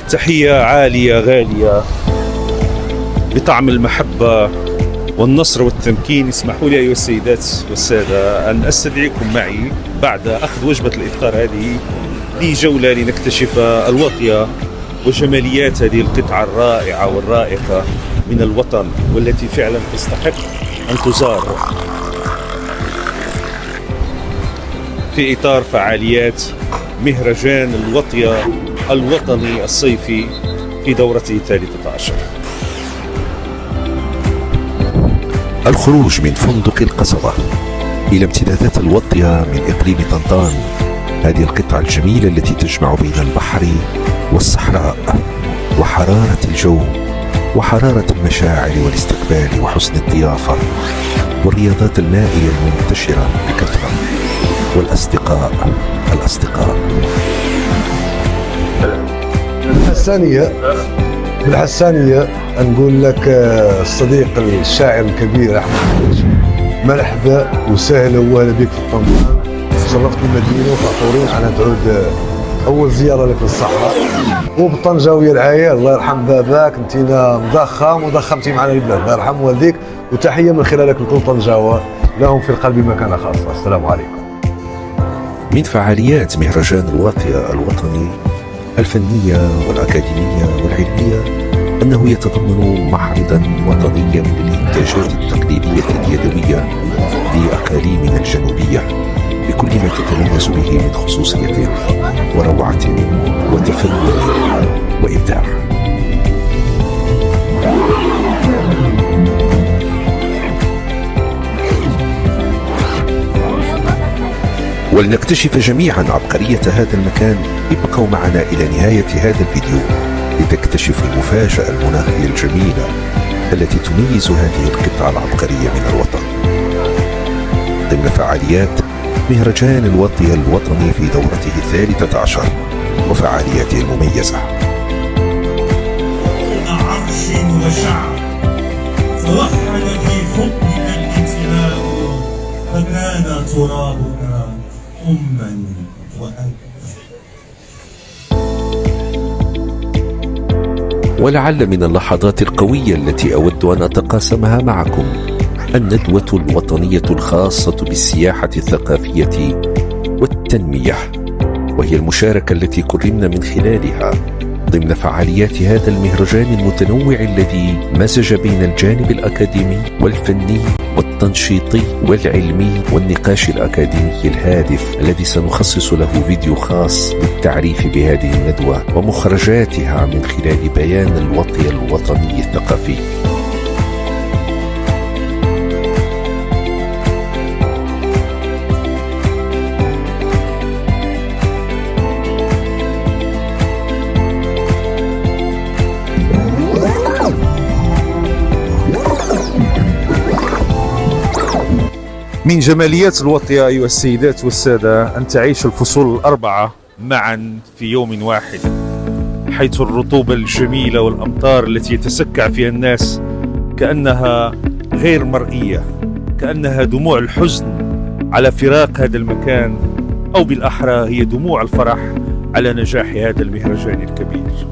تحية عالية غالية بطعم المحبة والنصر والتمكين. اسمحوا لي أيها السيدات والسادة أن أستدعيكم معي بعد أخذ وجبة الإفطار هذه لجولة لنكتشف الوطية وجماليات هذه القطعة الرائعة والرائقة من الوطن، والتي فعلا تستحق أن تزار في إطار فعاليات مهرجان الوطية الوطني الصيفي في دورته الثالثة عشر. الخروج من فندق القصبة إلى امتدادات الوطية من إقليم طنطان، هذه القطعة الجميلة التي تجمع بين البحر والصحراء وحرارة الجو وحرارة المشاعر والاستقبال وحسن الضيافة والرياضات المائية المنتشرة بكثرة والأصدقاء. بالحسانية نقول لك الصديق الشاعر الكبير أحمد حجاج، مرحبا وسهلا وهلا بك في طنطا. شرفت المدينة وفخورين على تعود أول زيارة لك للصحراء وبطنجاوية العاية. الله يرحم باباك، انتينا مضخم وضخمتي معنا البلاد، الله يرحم والديك. وتحية من خلالك لكل طنجاوة، لهم في القلب مكانة خاصة. السلام عليكم. من فعاليات مهرجان الوطية الوطني الفنية والأكاديمية والعلمية أنه يتضمن معرضا وطنيا للإنتاجات التقليدية اليدوية لأقاليمنا الجنوبية بكل ما تتميز به من خصوصية وروعة وتفنن وإبداع. ولنكتشف جميعا عبقرية هذا المكان، ابقوا معنا إلى نهاية هذا الفيديو لتكتشفوا المفاجأة المناخية الجميلة التي تميز هذه القطعة العبقرية من الوطن ضمن فعاليات مهرجان الوطية الوطني في دورته الثالثة عشر وفعالياته المميزة. عرش وشعب توحد في حبنا الانتماء، فكان ترابنا أما وأب. ولعل من اللحظات القوية التي أود أن أتقاسمها معكم الندوة الوطنية الخاصة بالسياحة الثقافية والتنمية، وهي المشاركة التي كرمنا من خلالها ضمن فعاليات هذا المهرجان المتنوع الذي مزج بين الجانب الأكاديمي والفني والتنشيطي والعلمي والنقاش الأكاديمي الهادف، الذي سنخصص له فيديو خاص للتعريف بهذه الندوة ومخرجاتها من خلال بيان الوطية الوطني الثقافي. من جماليات الوطية أيها السيدات والسادة أن تعيش الفصول الأربعة معا في يوم واحد، حيث الرطوبة الجميلة والأمطار التي يتسكع فيها الناس كأنها غير مرئية، كأنها دموع الحزن على فراق هذا المكان، أو بالأحرى هي دموع الفرح على نجاح هذا المهرجان الكبير.